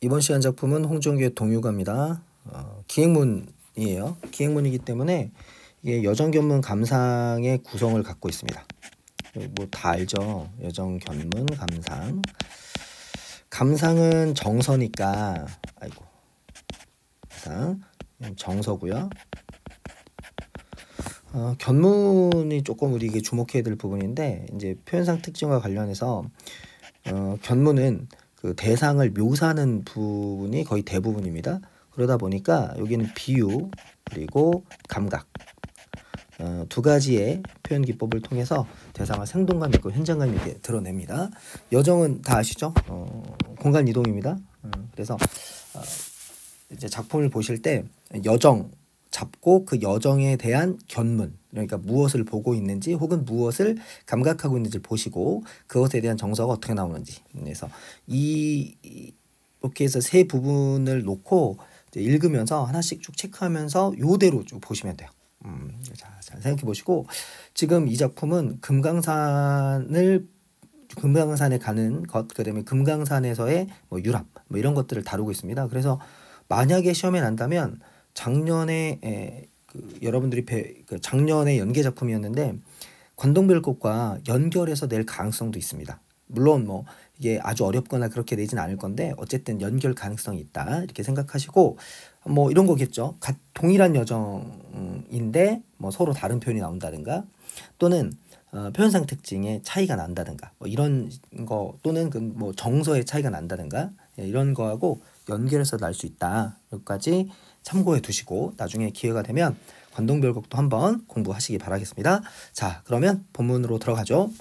이번 시간 작품은 홍종규의 동요가입니다. 기행문이에요. 기행문이기 때문에 이게 여정견문 감상의 구성을 갖고 있습니다. 뭐 다 알죠. 여정견문 감상. 감상은 정서니까 아이고 감상 정서고요. 견문이 조금 우리 이게 주목해야 될 부분인데 이제 표현상 특징과 관련해서 견문은 그 대상을 묘사하는 부분이 거의 대부분입니다. 그러다 보니까 여기는 비유 그리고 감각 두 가지의 표현 기법을 통해서 대상을 생동감 있고 현장감 있게 드러냅니다. 여정은 다 아시죠? 공간 이동입니다. 그래서 이제 작품을 보실 때 여정 잡고 그 여정에 대한 견문, 그러니까 무엇을 보고 있는지 혹은 무엇을 감각하고 있는지 보시고 그것에 대한 정서가 어떻게 나오는지. 그래서 이렇게 해서 세 부분을 놓고 이제 읽으면서 하나씩 쭉 체크하면서 요대로 쭉 보시면 돼요. 자, 잘 생각해 보시고 지금 이 작품은 금강산에 가는 것, 그다음에 금강산에서의 뭐 유람, 뭐 이런 것들을 다루고 있습니다. 그래서 만약에 시험에 난다면 작년에 여러분들이 작년에 연계 작품이었는데 관동별곡과 연결해서 낼 가능성도 있습니다. 물론 뭐 이게 아주 어렵거나 그렇게 내진 않을 건데 어쨌든 연결 가능성이 있다 이렇게 생각하시고 뭐 이런 거겠죠. 동일한 여정인데 뭐 서로 다른 표현이 나온다든가 또는 표현상 특징의 차이가 난다든가 뭐 이런 거 또는 그 뭐 정서의 차이가 난다든가 이런 거하고 연결해서 날 수 있다. 여기까지 참고해 두시고 나중에 기회가 되면 관동별곡도 한번 공부하시기 바라겠습니다. 자, 그러면 본문으로 들어가죠.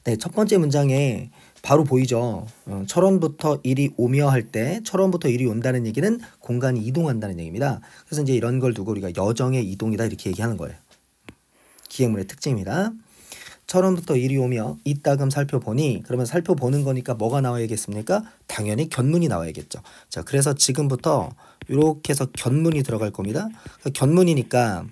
네, 첫 번째 문장에 바로 보이죠. 철원부터 일이 오며 할 때 철원부터 일이 온다는 얘기는 공간이 이동한다는 얘기입니다. 그래서 이제 이런 걸 두고 우리가 여정의 이동이다 이렇게 얘기하는 거예요. 기행문의 특징입니다. 철원부터 일이 오며 이따금 살펴보니 그러면 살펴보는 거니까 뭐가 나와야겠습니까? 당연히 견문이 나와야겠죠. 자, 그래서 지금부터 이렇게 해서 견문이 들어갈 겁니다. 견문이니까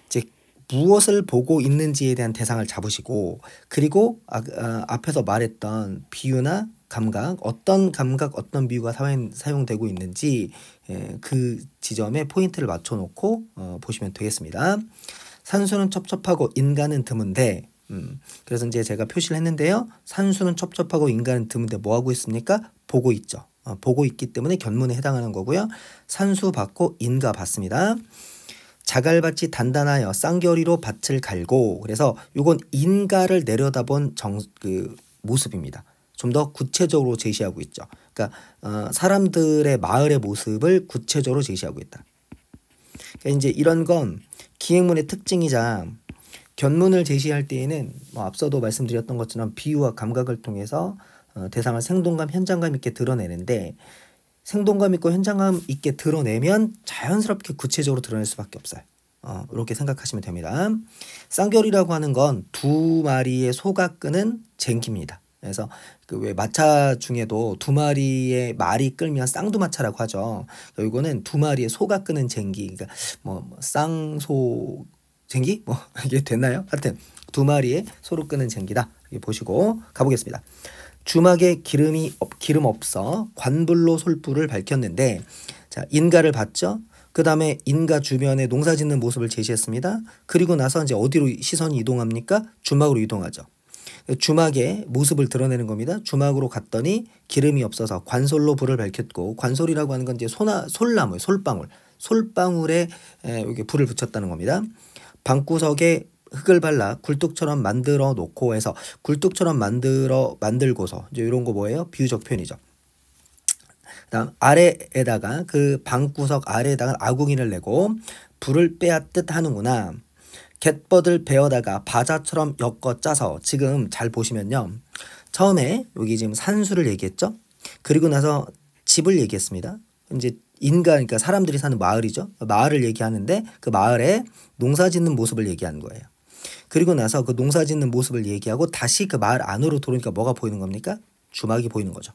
이제 무엇을 보고 있는지에 대한 대상을 잡으시고 그리고 앞에서 말했던 비유나 감각, 어떤 감각, 어떤 비유가 사용되고 있는지 그 지점에 포인트를 맞춰놓고 보시면 되겠습니다. 산수는 첩첩하고 인간은 드문데 그래서 이제 제가 표시를 했는데요. 산수는 첩첩하고 인간은 드문데 뭐 하고 있습니까? 보고 있죠. 보고 있기 때문에 견문에 해당하는 거고요. 산수 받고 인가 받습니다. 자갈밭이 단단하여 쌍겨리로 밭을 갈고 그래서 이건 인가를 내려다본 모습입니다. 좀 더 구체적으로 제시하고 있죠. 그러니까 사람들의 마을의 모습을 구체적으로 제시하고 있다. 그러니까 이제 이런 건 기행문의 특징이자 견문을 제시할 때에는 뭐 앞서도 말씀드렸던 것처럼 비유와 감각을 통해서 대상을 생동감, 현장감 있게 드러내는데 생동감 있고 현장감 있게 드러내면 자연스럽게 구체적으로 드러낼 수밖에 없어요. 이렇게 생각하시면 됩니다. 쌍결이라고 하는 건 두 마리의 소가 끄는 쟁기입니다. 그래서 그 왜 마차 중에도 두 마리의 말이 끌면 쌍두마차라고 하죠. 이거는 두 마리의 소가 끄는 쟁기, 그러니까 뭐 쌍소 쟁기? 뭐 이게 됐나요? 하여튼 두 마리의 소로 끄는 쟁기다. 이렇게 보시고 가보겠습니다. 주막에 기름 없어 관불로 솔불을 밝혔는데 자, 인가를 봤죠. 그 다음에 인가 주변에 농사 짓는 모습을 제시했습니다. 그리고 나서 이제 어디로 시선이 이동합니까? 주막으로 이동하죠. 주막의 모습을 드러내는 겁니다. 주막으로 갔더니 기름이 없어서 관솔로 불을 밝혔고 관솔이라고 하는 건 이제 솔나무, 솔방울에 여기 불을 붙였다는 겁니다. 방구석에 흙을 발라 굴뚝처럼 만들어 놓고 해서 굴뚝처럼 만들고서 이제 이런 거 뭐예요? 비유적 표현이죠. 그다음 아래에다가 그 방구석 아래에다가 아궁이를 내고 불을 빼앗듯 하는구나. 갯벌을 베어다가 바자처럼 엮어 짜서 지금 잘 보시면요. 처음에 여기 지금 산수를 얘기했죠. 그리고 나서 집을 얘기했습니다. 이제 그러니까 사람들이 사는 마을이죠. 마을을 얘기하는데 그 마을에 농사 짓는 모습을 얘기하는 거예요. 그리고 나서 그 농사 짓는 모습을 얘기하고 다시 그 마을 안으로 들어오니까 뭐가 보이는 겁니까? 주막이 보이는 거죠.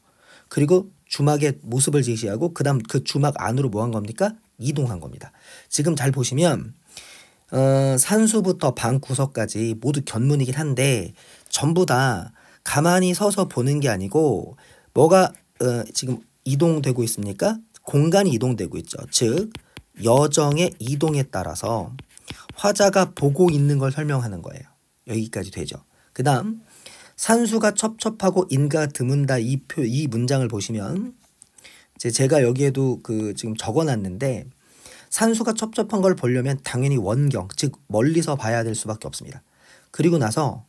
그리고 주막의 모습을 제시하고 그다음 그 주막 안으로 뭐 한 겁니까? 이동한 겁니다. 지금 잘 보시면 산수부터 방구석까지 모두 견문이긴 한데 전부 다 가만히 서서 보는 게 아니고 뭐가 지금 이동되고 있습니까? 공간이 이동되고 있죠. 즉 여정의 이동에 따라서 화자가 보고 있는 걸 설명하는 거예요. 여기까지 되죠. 그 다음 산수가 첩첩하고 인가 드문다 이 문장을 보시면 제가 여기에도 지금 적어놨는데 산수가 첩첩한 걸 보려면 당연히 원경 즉 멀리서 봐야 될 수밖에 없습니다. 그리고 나서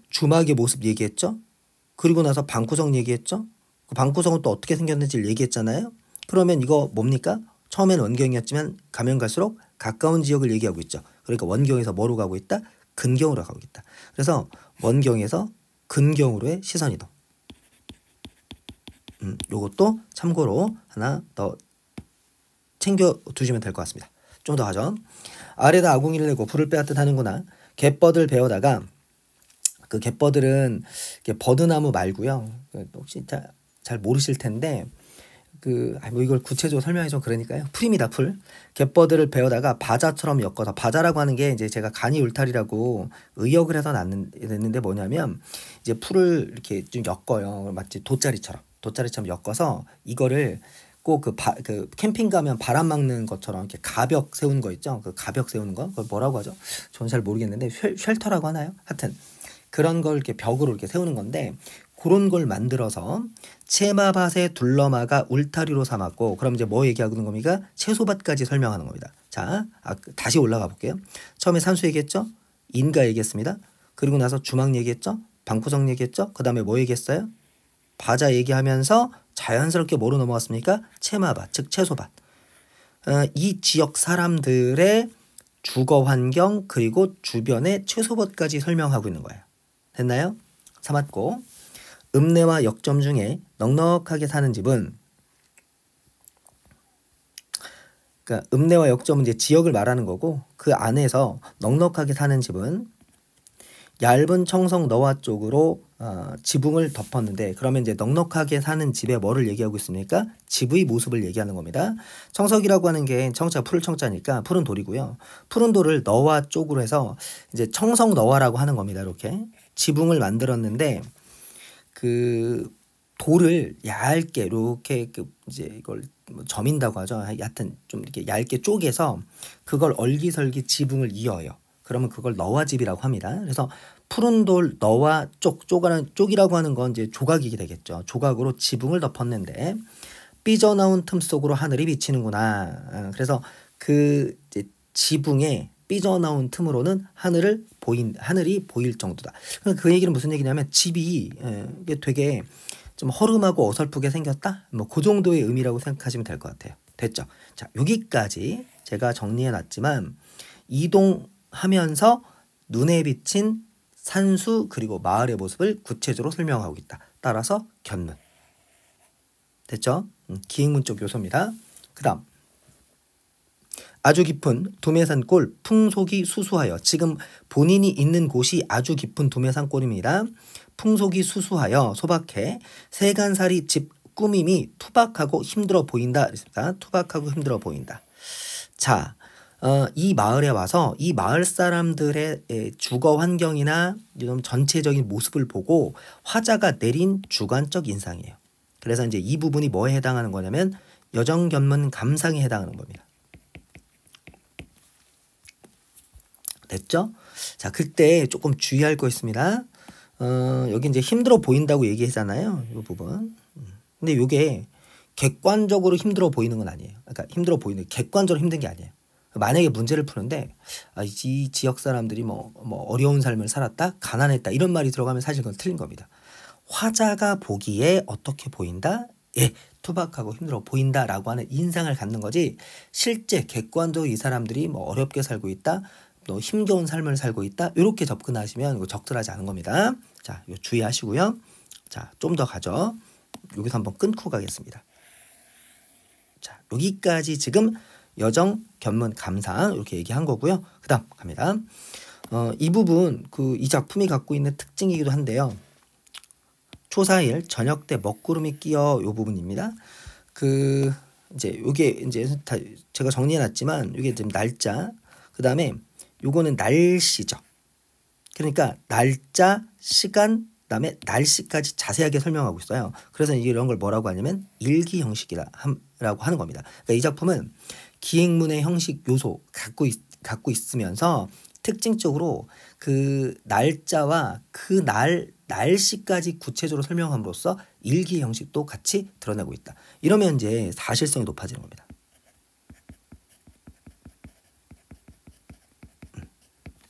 주막의 모습 얘기했죠. 그리고 나서 방구석 얘기했죠. 그 방구석은 또 어떻게 생겼는지를 얘기했잖아요. 그러면 이거 뭡니까? 처음엔 원경이었지만 가면 갈수록 가까운 지역을 얘기하고 있죠. 그러니까 원경에서 뭐로 가고 있다? 근경으로 가고 있다. 그래서 원경에서 근경으로의 시선 이동. 요것도 참고로 하나 더 챙겨 두시면 될 것 같습니다. 좀 더 하죠. 아래다 아궁이를 내고 불을 빼앗듯 하는구나. 갯벌을 베어다가 그 갯벌들은 버드나무 말고요. 혹시 잘 모르실 텐데 뭐 이걸 구체적으로 설명해 좀 그러니까요. 풀입니다. 풀. 갯버들을 베어다가 바자처럼 엮어서 바자라고 하는 게 이제 제가 간이 울타리라고 의역을 해서 냈는데 뭐냐면 이제 풀을 이렇게 좀 엮어요. 마치 돗자리처럼 엮어서 이거를 꼭 그 캠핑 가면 바람 막는 것처럼 이렇게 가벽 세우는 거 있죠. 그 가벽 세우는 거 그걸 뭐라고 하죠? 저는 잘 모르겠는데 쉘터라고 하나요? 하여튼 그런 걸 이렇게 벽으로 이렇게 세우는 건데 그런 걸 만들어서 채마밭에 둘러마가 울타리로 삼았고 그럼 이제 뭐 얘기하는 겁니까? 채소밭까지 설명하는 겁니다. 자, 다시 올라가 볼게요. 처음에 산수 얘기했죠? 인가 얘기했습니다. 그리고 나서 주막 얘기했죠? 방구석 얘기했죠? 그 다음에 뭐 얘기했어요? 바자 얘기하면서 자연스럽게 뭐로 넘어갔습니까? 채마밭, 즉 채소밭. 이 지역 사람들의 주거 환경 그리고 주변의 채소밭까지 설명하고 있는 거예요. 됐나요? 3맞고 읍내와 역점 중에 넉넉하게 사는 집은 그러니까 읍내와 역점은 이제 지역을 말하는 거고 그 안에서 넉넉하게 사는 집은 얇은 청성 너와 쪽으로 지붕을 덮었는데 그러면 이제 넉넉하게 사는 집에 뭐를 얘기하고 있습니까? 집의 모습을 얘기하는 겁니다. 청석이라고 하는 게 청자가 풀을 청자니까 푸른 돌이고요. 푸른 돌을 너와 쪽으로 해서 이제 청성 너와라고 하는 겁니다. 이렇게 지붕을 만들었는데 그 돌을 얇게 이렇게 이제 이걸 뭐 점인다고 하죠. 하여튼 좀 이렇게 얇게 쪼개서 그걸 얼기설기 지붕을 이어요. 그러면 그걸 너와집이라고 합니다. 그래서 푸른 돌 너와 쪽이라고 하는 건 이제 조각이 되겠죠. 조각으로 지붕을 덮었는데 삐져나온 틈 속으로 하늘이 비치는구나. 그래서 그 이제 지붕에 삐져나온 틈으로는 하늘이 보일 정도다. 그 얘기는 무슨 얘기냐면 집이 이게 되게 좀 허름하고 어설프게 생겼다. 뭐 그 정도의 의미라고 생각하시면 될 것 같아요. 됐죠? 자, 여기까지 제가 정리해 놨지만 이동하면서 눈에 비친 산수 그리고 마을의 모습을 구체적으로 설명하고 있다. 따라서 견문. 됐죠? 기행문적 요소입니다. 그 다음 아주 깊은 두메산골 풍속이 수수하여 지금 본인이 있는 곳이 아주 깊은 두메산골입니다. 풍속이 수수하여 소박해 세간살이 집 꾸밈이 투박하고 힘들어 보인다. 투박하고 힘들어 보인다. 자, 이 마을에 와서 이 마을 사람들의 주거 환경이나 좀 전체적인 모습을 보고 화자가 내린 주관적 인상이에요. 그래서 이제 이 부분이 뭐에 해당하는 거냐면 여정견문 감상에 해당하는 겁니다. 됐죠? 자, 그때 조금 주의할 거 있습니다. 여기 이제 힘들어 보인다고 얘기하잖아요. 이 부분. 근데 이게 객관적으로 힘들어 보이는 건 아니에요. 그러니까 힘들어 보이는 객관적으로 힘든 게 아니에요. 만약에 문제를 푸는데 이 지역 사람들이 뭐 어려운 삶을 살았다, 가난했다 이런 말이 들어가면 사실 그건 틀린 겁니다. 화자가 보기에 어떻게 보인다? 예, 투박하고 힘들어 보인다라고 하는 인상을 갖는 거지 실제 객관적으로 이 사람들이 뭐 어렵게 살고 있다, 또 힘겨운 삶을 살고 있다 이렇게 접근하시면 이거 적절하지 않은 겁니다. 자, 이거 주의하시고요. 자, 좀 더 가죠. 여기서 한번 끊고 가겠습니다. 자, 여기까지 지금 여정, 견문, 감상 이렇게 얘기한 거고요. 그 다음 갑니다. 이 부분 이 작품이 갖고 있는 특징이기도 한데요. 초사일 저녁 때 먹구름이 끼어 요 부분입니다. 이제 요게 이제 다 제가 정리해 놨지만 요게 지금 날짜, 그 다음에 요거는 날씨죠. 그러니까 날짜, 시간, 그다음에 날씨까지 자세하게 설명하고 있어요. 그래서 이런 걸 뭐라고 하냐면 일기 형식이라고 하는 겁니다. 그러니까 이 작품은 기행문의 형식 요소 갖고 있으면서 특징적으로 그 날짜와 그 날씨까지 구체적으로 설명함으로써 일기 형식도 같이 드러내고 있다. 이러면 이제 사실성이 높아지는 겁니다.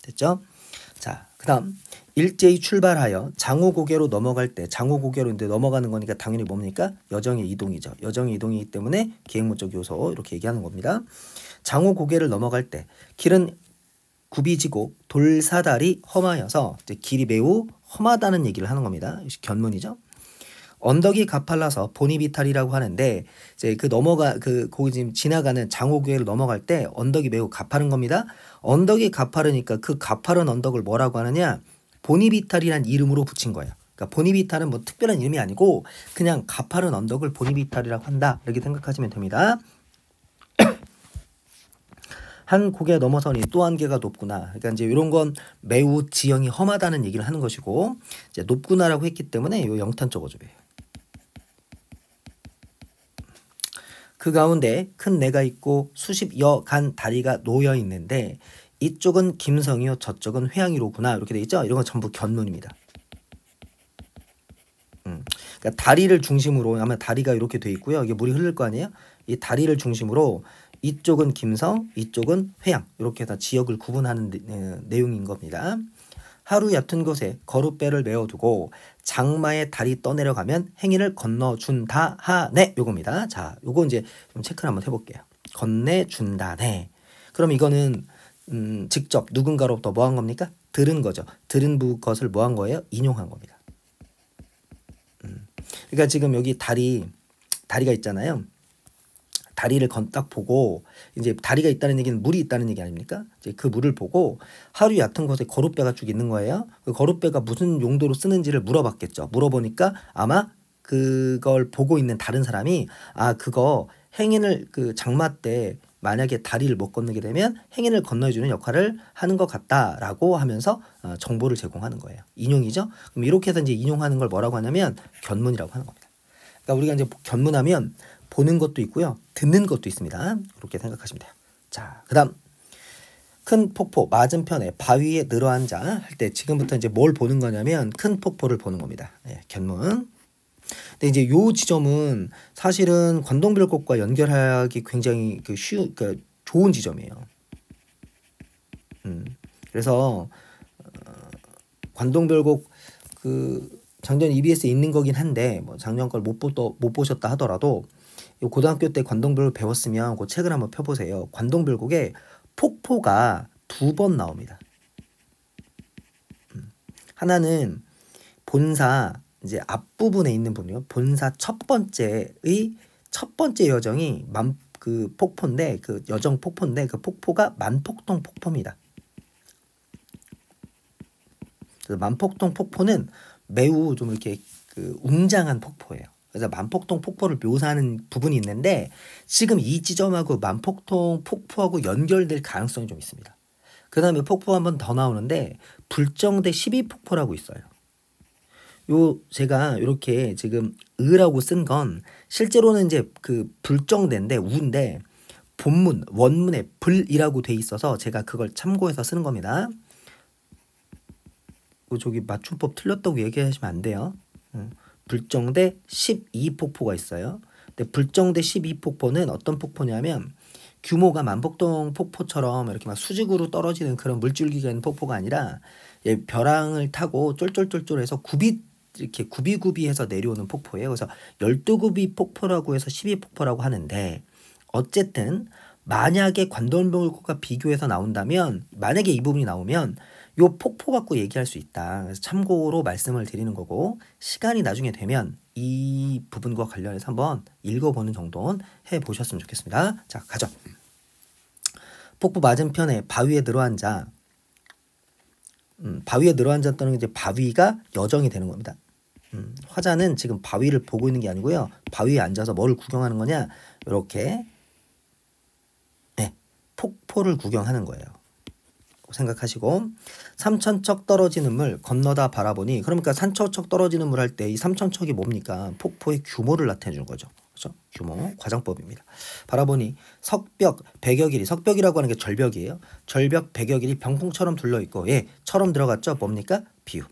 됐죠? 자, 그다음 일제히 출발하여 장호고개로 넘어갈 때 장호고개로 이제 넘어가는 거니까 당연히 뭡니까? 여정의 이동이죠. 여정의 이동이기 때문에 기행문적 요소 이렇게 얘기하는 겁니다. 장호고개를 넘어갈 때 길은 굽이지고 돌사달이 험하여서 이제 길이 매우 험하다는 얘기를 하는 겁니다. 견문이죠. 언덕이 가팔라서 보니비탈이라고 하는데 이제 거기 지금 지나가는 장호교회를 넘어갈 때 언덕이 매우 가파른 겁니다. 언덕이 가파르니까 그 가파른 언덕을 뭐라고 하느냐? 보니비탈이란 이름으로 붙인 거예요. 그러니까 보니비탈은 뭐 특별한 이름이 아니고 그냥 가파른 언덕을 보니비탈이라고 한다. 이렇게 생각하시면 됩니다. 한 고개 넘어서니 또 한 개가 높구나. 그러니까 이제 이런 건 매우 지형이 험하다는 얘기를 하는 것이고 이제 높구나라고 했기 때문에 이 영탄 적어줘요. 그 가운데 큰 내가 있고 수십여 간 다리가 놓여 있는데 이쪽은 김성이요 저쪽은 회양이로구나 이렇게 돼 있죠. 이런 건 전부 견문입니다. 그러니까 다리를 중심으로 아마 다리가 이렇게 돼 있고요. 이게 물이 흐를 거 아니에요. 이 다리를 중심으로 이쪽은 김성, 이쪽은 회양 이렇게 해서 지역을 구분하는 내용인 겁니다. 하루 얕은 곳에 거룻배를 메어두고 장마의 달이 떠내려가면 행인을 건너준다 하네 요겁니다. 자, 요거 이제 좀 체크를 한번 해볼게요. 건네준다네. 그럼 이거는 직접 누군가로부터 뭐 한 겁니까? 들은 거죠. 들은 것을 뭐 한 거예요? 인용한 겁니다. 그러니까 지금 여기 다리가 있잖아요. 다리를 딱 보고 이제 다리가 있다는 얘기는 물이 있다는 얘기 아닙니까? 이제 그 물을 보고 하루 얕은 곳에 거룻배가 쭉 있는 거예요. 그 거룻배가 무슨 용도로 쓰는지를 물어봤겠죠. 물어보니까 아마 그걸 보고 있는 다른 사람이 그거 행인을 그 장마 때 만약에 다리를 못 건너게 되면 행인을 건너주는 역할을 하는 것 같다라고 하면서 정보를 제공하는 거예요. 인용이죠. 그럼 이렇게 해서 이제 인용하는 걸 뭐라고 하냐면 견문이라고 하는 겁니다. 그러니까 우리가 이제 견문하면 보는 것도 있고요. 듣는 것도 있습니다. 그렇게 생각하시면 돼요. 자, 그다음 큰 폭포 맞은편에 바위에 늘어앉아 할 때 지금부터 이제 뭘 보는 거냐면 큰 폭포를 보는 겁니다. 견문. 근데 이제 요 지점은 사실은 관동별곡과 연결하기 굉장히 좋은 지점이에요. 그래서 관동별곡 작년 EBS에 있는 거긴 한데 뭐 작년 걸 못 보셨다 하더라도 고등학교 때 관동별곡 배웠으면 그 책을 한번 펴보세요. 관동별곡에 폭포가 2번 나옵니다. 하나는 본사 이제 앞부분에 있는 부분이요. 본사 첫 번째 여정이 그 폭포인데 그 여정 폭포인데 그 폭포가 만폭동 폭포입니다. 그래서 만폭동 폭포는 매우 좀 이렇게 웅장한 폭포예요. 그래서 만폭동 폭포를 묘사하는 부분이 있는데 지금 이 지점하고 만폭동 폭포하고 연결될 가능성이 좀 있습니다. 그 다음에 폭포 한 번 더 나오는데 불정대 12폭포라고 있어요. 제가 이렇게 지금 으라고 쓴 건 실제로는 이제 그 불정대인데 우인데 원문에 불이라고 돼 있어서 제가 그걸 참고해서 쓰는 겁니다. 저기 맞춤법 틀렸다고 얘기하시면 안 돼요. 불정대 12폭포가 있어요. 근데 불정대 12폭포는 어떤 폭포냐면 규모가 만폭동 폭포처럼 이렇게 막 수직으로 떨어지는 그런 물줄기가 있는 폭포가 아니라 벼랑을 타고 쫄쫄쫄쫄해서 이렇게 구비구비해서 내려오는 폭포예요. 그래서 12구비 폭포라고 해서 12폭포라고 하는데 어쨌든 만약에 관동별곡과 비교해서 나온다면 만약에 이 부분이 나오면 요 폭포 갖고 얘기할 수 있다. 그래서 참고로 말씀을 드리는 거고 시간이 나중에 되면 이 부분과 관련해서 한번 읽어보는 정도는 해보셨으면 좋겠습니다. 자, 가죠. 폭포 맞은편에 바위에 늘어앉아 바위에 늘어앉았다는 게 이제 바위가 여정이 되는 겁니다. 화자는 지금 바위를 보고 있는 게 아니고요. 바위에 앉아서 뭘 구경하는 거냐? 이렇게 폭포를 구경하는 거예요. 생각하시고 삼천척 떨어지는 물 건너다 바라보니 그러니까 삼천척 떨어지는 물 할 때 이 삼천척이 뭡니까? 폭포의 규모를 나타내 주는 거죠. 그렇죠? 규모 과장법입니다. 바라보니 석벽 백여 길이 석벽이라고 하는 게 절벽이에요. 절벽 백여 길이 병풍처럼 둘러 있고 예, 처럼 들어갔죠. 뭡니까? 비유.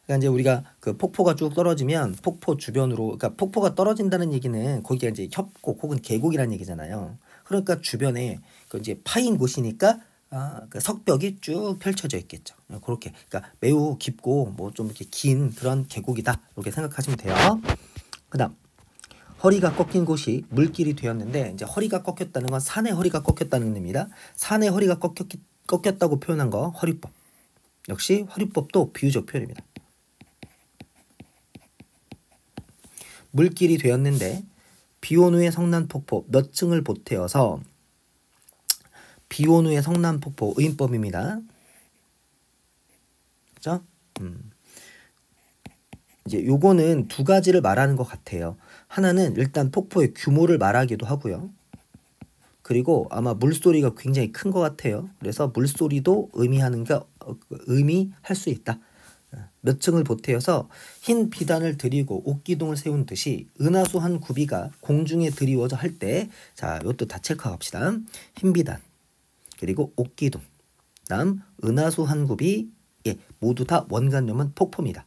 그러니까 이제 우리가 그 폭포가 쭉 떨어지면 폭포 주변으로 그러니까 폭포가 떨어진다는 얘기는 거기가 이제 협곡 혹은 계곡이라는 얘기잖아요. 그러니까 주변에 그 이제 파인 곳이니까 그 석벽이 쭉 펼쳐져 있겠죠. 그렇게 그러니까 매우 깊고 뭐 좀 이렇게 긴 그런 계곡이다 이렇게 생각하시면 돼요. 그다음 허리가 꺾인 곳이 물길이 되었는데 이제 허리가 꺾였다는 건 산의 허리가 꺾였다는 의미입니다. 산의 허리가 꺾였다고 표현한 거 허리법. 역시 허리법도 비유적 표현입니다. 물길이 되었는데 비온 후의 성난폭포 몇 층을 보태어서 비온 후의 성난폭포 의인법입니다. 그죠? 이제 요거는 두 가지를 말하는 것 같아요. 하나는 일단 폭포의 규모를 말하기도 하고요. 그리고 아마 물소리가 굉장히 큰 것 같아요. 그래서 물소리도 의미할 수 있다. 몇 층을 보태어서 흰 비단을 들이고 옥기둥을 세운 듯이 은하수 한 구비가 공중에 드리워져 할 때 자, 이것도 다 체크합시다. 흰 비단 그리고 옥기둥 다음 은하수 한 굽이 예, 모두 다 원간염은 폭포입니다.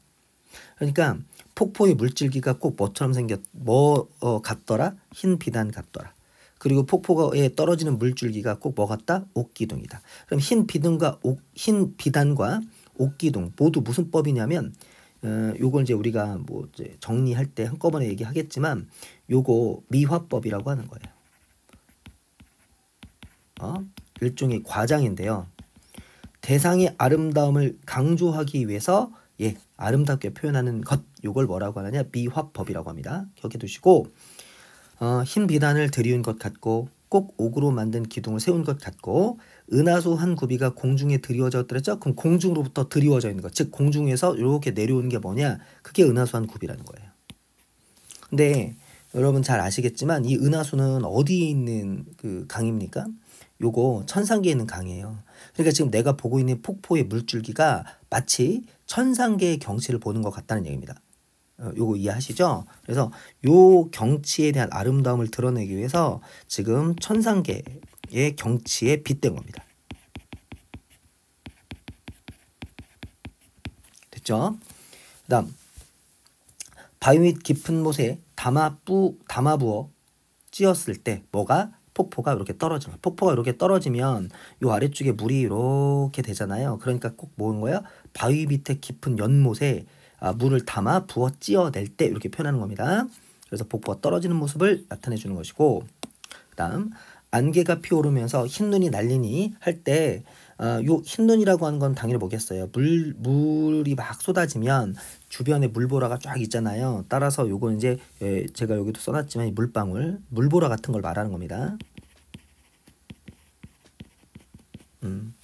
그러니까 폭포의 물줄기가 꼭 뭐처럼 같더라? 흰 비단 같더라. 그리고 폭포에 떨어지는 물줄기가 꼭 뭐 같다? 옥기둥이다. 그럼 흰 비단과 옥기둥 모두 무슨 법이냐면 요걸 이제 우리가 뭐 이제 정리할 때 한꺼번에 얘기하겠지만 요거 미화법이라고 하는 거예요. 일종의 과장인데요. 대상의 아름다움을 강조하기 위해서 예, 아름답게 표현하는 것 요걸 뭐라고 하느냐? 미화법이라고 합니다. 기억해 두시고 흰 비단을 들이운 것 같고 꼭 옥으로 만든 기둥을 세운 것 같고 은하수 한 구비가 공중에 드리워졌더랬죠. 그럼 공중으로부터 드리워져 있는 것, 즉 공중에서 이렇게 내려오는 게 뭐냐? 그게 은하수 한 구비라는 거예요. 근데 여러분 잘 아시겠지만 이 은하수는 어디에 있는 그 강입니까? 요거 천상계에 있는 강이에요. 그러니까 지금 내가 보고 있는 폭포의 물줄기가 마치 천상계의 경치를 보는 것 같다는 얘기입니다. 요거 이해하시죠? 그래서 요 경치에 대한 아름다움을 드러내기 위해서 지금 천상계의 경치에 빗댄 겁니다. 됐죠? 그다음 바위 밑 깊은 못에 담아 부어 찧었을 때 폭포가 이렇게 떨어지면 폭포가 이렇게 떨어지면 요 아래쪽에 물이 이렇게 되잖아요. 그러니까 꼭 뭐인 거예요? 바위 밑에 깊은 연못에 물을 담아 부어 찧어낼 때 이렇게 표현하는 겁니다. 그래서 폭포가 떨어지는 모습을 나타내 주는 것이고 그다음 안개가 피오르면서 흰눈이 날리니 할 때 요 흰눈이라고 하는 건 당연히 뭐겠어요? 물이 막 쏟아지면 주변에 물보라가 쫙 있잖아요. 따라서 요건 이제 제가 여기도 써놨지만 물방울, 물보라 같은 걸 말하는 겁니다.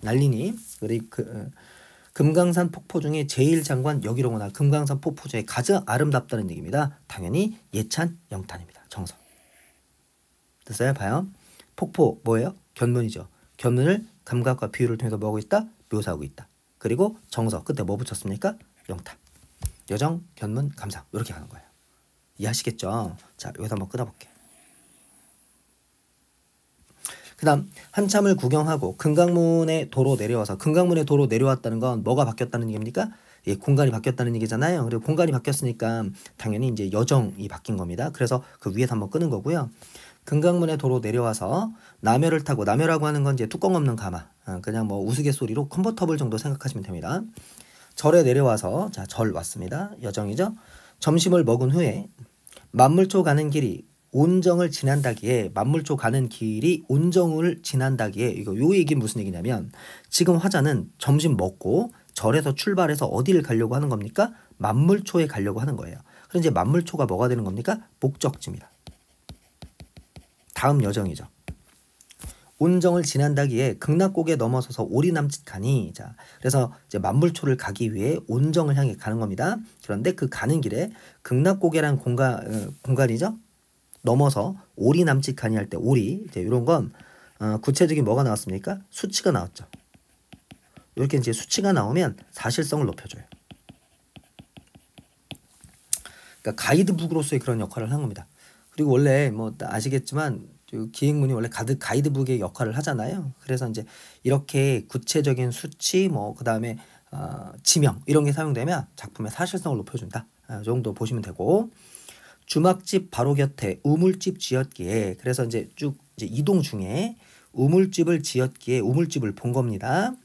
날리니 그리고 금강산 폭포 중에 제일 장관 여기로구나. 금강산 폭포 중에 가장 아름답다는 얘기입니다. 당연히 예찬 영탄입니다. 정석. 됐어요? 봐요. 폭포 뭐예요? 견문이죠. 견문을 감각과 비유를 통해서 뭐하고 있다? 묘사하고 있다. 그리고 정석 끝에 뭐 붙였습니까? 영탄. 여정, 견문, 감상 이렇게 가는 거예요. 이해하시겠죠? 자, 여기서 한번 끊어볼게요. 그 다음 한참을 구경하고 금강문의 도로 내려와서 금강문의 도로 내려왔다는 건 뭐가 바뀌었다는 얘기입니까? 예, 공간이 바뀌었다는 얘기잖아요. 그리고 공간이 바뀌었으니까 당연히 이제 여정이 바뀐 겁니다. 그래서 그 위에서 한번 끄는 거고요. 금강문의 도로 내려와서 나묘를 타고 나묘라고 하는 건 이제 뚜껑 없는 가마 그냥 뭐 우스갯소리로 컨버터블 정도 생각하시면 됩니다. 절에 내려와서 자, 절 왔습니다. 여정이죠. 점심을 먹은 후에 만물초 가는 길이 온정을 지난다기에 만물초 가는 길이 온정을 지난다기에 요 얘기는 무슨 얘기냐면 지금 화자는 점심 먹고 절에서 출발해서 어디를 가려고 하는 겁니까? 만물초에 가려고 하는 거예요. 그럼 이제 만물초가 뭐가 되는 겁니까? 목적지입니다. 다음 여정이죠. 온정을 지난다기에 극락곡에 넘어서서 오리 남짓하니 자 그래서 이제 만물초를 가기 위해 온정을 향해 가는 겁니다. 그런데 그 가는 길에 극락곡이라는 공간이죠. 넘어서 오리 남짓하니 할 때 오리 이제 이런 건 구체적인 뭐가 나왔습니까? 수치가 나왔죠. 이렇게 이제 수치가 나오면 사실성을 높여줘요. 그러니까 가이드북으로서의 그런 역할을 하는 겁니다. 그리고 원래 뭐 아시겠지만 기행문이 원래 가이드북의 역할을 하잖아요. 그래서 이제 이렇게 구체적인 수치 뭐 그다음에 지명 이런 게 사용되면 작품의 사실성을 높여준다. 이 정도 보시면 되고, 주막집 바로 곁에 우물집 지었기에, 그래서 이제 쭉 이제 이동 중에 우물집을 지었기에 우물집을 본 겁니다.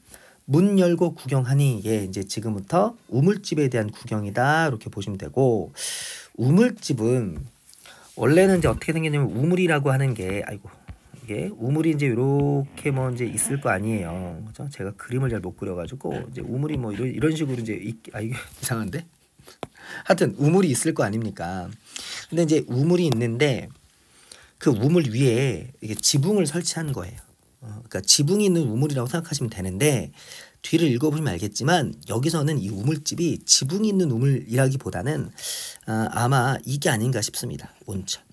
문 열고 구경하니, 예, 이제 지금부터 우물집에 대한 구경이다 이렇게 보시면 되고, 우물집은 원래는 이제 어떻게 생겼냐면 우물이라고 하는 게, 아이고 이게 우물이 이제 이렇게 뭐 이제 있을 거 아니에요, 그죠? 제가 그림을 잘 못 그려가지고 이제 우물이 뭐 이런 식으로 이제 이게 이상한데, 하여튼 우물이 있을 거 아닙니까? 근데 이제 우물이 있는데 그 우물 위에 이게 지붕을 설치한 거예요. 그러니까 지붕이 있는 우물이라고 생각하시면 되는데, 뒤를 읽어보시면 알겠지만 여기서는 이 우물집이 지붕이 있는 우물이라기보다는 아마 이게 아닌가 싶습니다. 온천.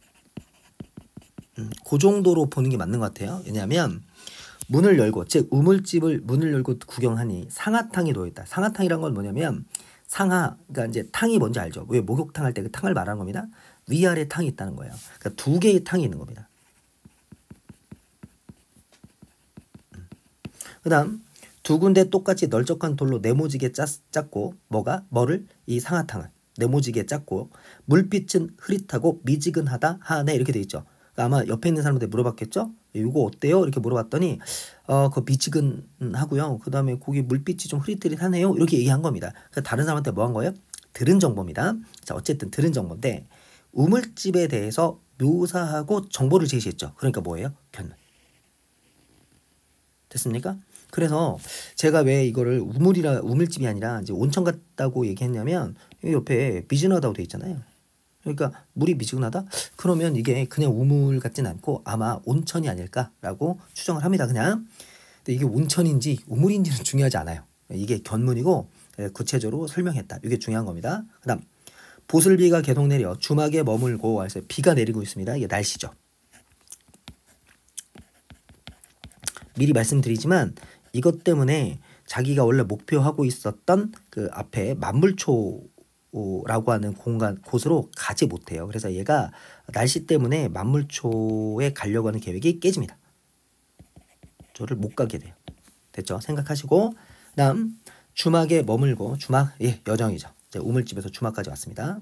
그 정도로 보는 게 맞는 것 같아요. 왜냐하면 문을 열고, 즉 우물집을 문을 열고 구경하니 상하탕이 놓여있다. 상하탕이란 건 뭐냐면, 그러니까 이제 탕이 뭔지 알죠? 왜 목욕탕 할 때 그 탕을 말하는 겁니다. 위아래 탕이 있다는 거예요. 그러니까 두 개의 탕이 있는 겁니다. 그다음 두 군데 똑같이 널쩍한 돌로 네모지게 짰고, 뭐를 이 상하탕을 네모지게 짰고, 물빛은 흐릿하고 미지근하다 하네, 이렇게 돼 있죠. 그러니까 아마 옆에 있는 사람한테 물어봤겠죠. 이거 어때요? 이렇게 물어봤더니 그 미지근하고요. 그다음에 거기 물빛이 좀 흐릿흐릿하네요, 이렇게 얘기한 겁니다. 그러니까 다른 사람한테 뭐 한 거예요? 들은 정보입니다. 자, 어쨌든 들은 정보인데 우물집에 대해서 묘사하고 정보를 제시했죠. 그러니까 뭐예요? 견문. 됐습니까? 그래서 제가 왜 이거를 우물집이 아니라 이제 온천 같다고 얘기했냐면, 여기 옆에 미지근하다고 돼 있잖아요. 그러니까 물이 미지근하다? 그러면 이게 그냥 우물 같진 않고 아마 온천이 아닐까라고 추정을 합니다. 그냥. 근데 이게 온천인지 우물인지는 중요하지 않아요. 이게 견문이고 구체적으로 설명했다. 이게 중요한 겁니다. 그다음 보슬비가 계속 내려 주막에 머물고, 그래서 비가 내리고 있습니다. 이게 날씨죠. 미리 말씀드리지만 이것 때문에 자기가 원래 목표하고 있었던 그 앞에 만물초라고 하는 곳으로 가지 못해요. 그래서 얘가 날씨 때문에 만물초에 가려고 하는 계획이 깨집니다. 저를 못 가게 돼요. 됐죠? 생각하시고, 다음 주막에 머물고, 주막, 예, 여정이죠. 이제 우물집에서 주막까지 왔습니다.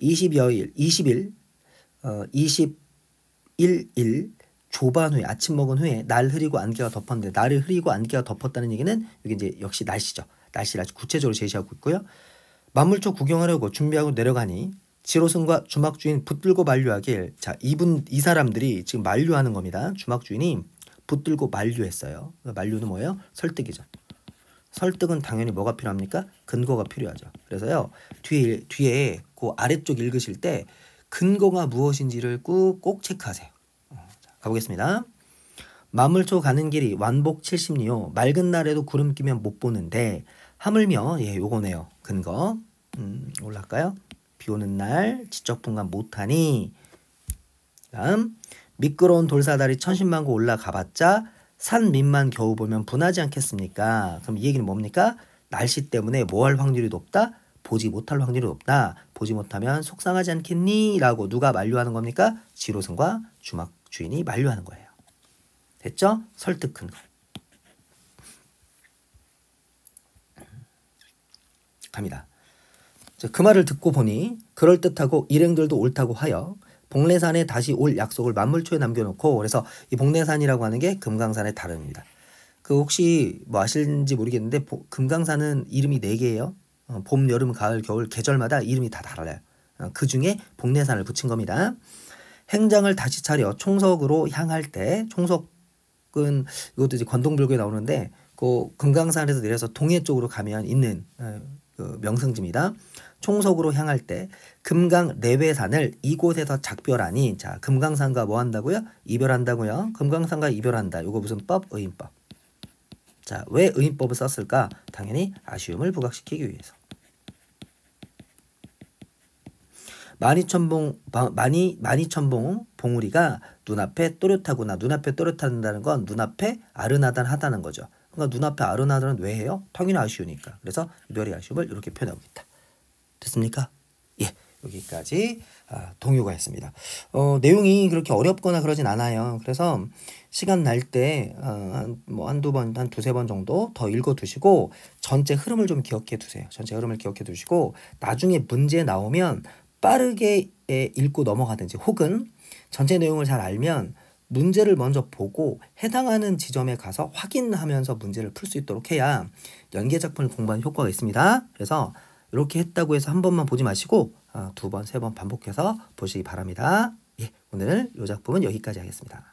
20일 조반 후에, 아침 먹은 후에 날 흐리고 안개가 덮었는데, 날을 흐리고 안개가 덮었다는 얘기는 여기 이제 역시 날씨죠. 날씨를 아주 구체적으로 제시하고 있고요. 만물초 구경하려고 준비하고 내려가니 지로승과 주막 주인 붙들고 만류하길. 자, 이 사람들이 지금 만류하는 겁니다. 주막 주인이 붙들고 만류했어요. 만류는 뭐예요? 설득이죠. 설득은 당연히 뭐가 필요합니까? 근거가 필요하죠. 그래서요, 뒤에 그 아래쪽 읽으실 때 근거가 무엇인지를 꼭 체크하세요. 가보겠습니다. 만물초 가는 길이 완복 70리요. 맑은 날에도 구름 끼면 못 보는데 하물며, 예, 요거네요. 근거. 올라갈까요? 비 오는 날 지적 분간 못하니. 다음 미끄러운 돌사다리 천신만고 올라가봤자 산 밑만 겨우 보면 분하지 않겠습니까? 그럼 이 얘기는 뭡니까? 날씨 때문에 뭐 할 확률이 높다? 보지 못할 확률이 높다. 보지 못하면 속상하지 않겠니? 라고 누가 만류하는 겁니까? 지로승과 주막 주인이 만류하는 거예요. 됐죠? 설득 근거. 갑니다. 그 말을 듣고 보니 그럴듯하고 일행들도 옳다고 하여 복례산에 다시 올 약속을 만물초에 남겨놓고, 그래서 이 복례산이라고 하는 게 금강산의 다름입니다. 그 혹시 뭐 아실지 모르겠는데 금강산은 이름이 4개예요. 봄, 여름, 가을, 겨울 계절마다 이름이 다 달라요. 그 중에 복례산을 붙인 겁니다. 행장을 다시 차려 총석으로 향할 때, 총석은 이것도 이제 관동불교에 나오는데 그 금강산에서 내려서 동해 쪽으로 가면 있는 그 명승지입니다. 총석으로 향할 때 금강 내외산을 이곳에서 작별하니. 자, 금강산과 뭐 한다고요? 이별한다고요. 금강산과 이별한다. 이거 무슨 법? 의인법. 자, 왜 의인법을 썼을까? 당연히 아쉬움을 부각시키기 위해서. 만이천봉 봉우리가 눈앞에 또렷하구나. 눈앞에 또렷하다는 건 눈앞에 아른아른하다는 거죠. 그러니까 눈앞에 아른아른은 왜 해요? 당연히 아쉬우니까. 그래서 이별의 아쉬움을 이렇게 표현하고 있다. 됐습니까? 예, 여기까지 동요가였습니다. 내용이 그렇게 어렵거나 그러진 않아요. 그래서 시간 날 때 한두 번, 한 두세 번 정도 더 읽어두시고 전체 흐름을 좀 기억해 두세요. 전체 흐름을 기억해 두시고 나중에 문제 나오면 빠르게 읽고 넘어가든지 혹은 전체 내용을 잘 알면 문제를 먼저 보고 해당하는 지점에 가서 확인하면서 문제를 풀 수 있도록 해야 연계 작품을 공부하는 효과가 있습니다. 그래서 이렇게 했다고 해서 한 번만 보지 마시고 두 번, 세 번 반복해서 보시기 바랍니다. 예, 오늘 이 작품은 여기까지 하겠습니다.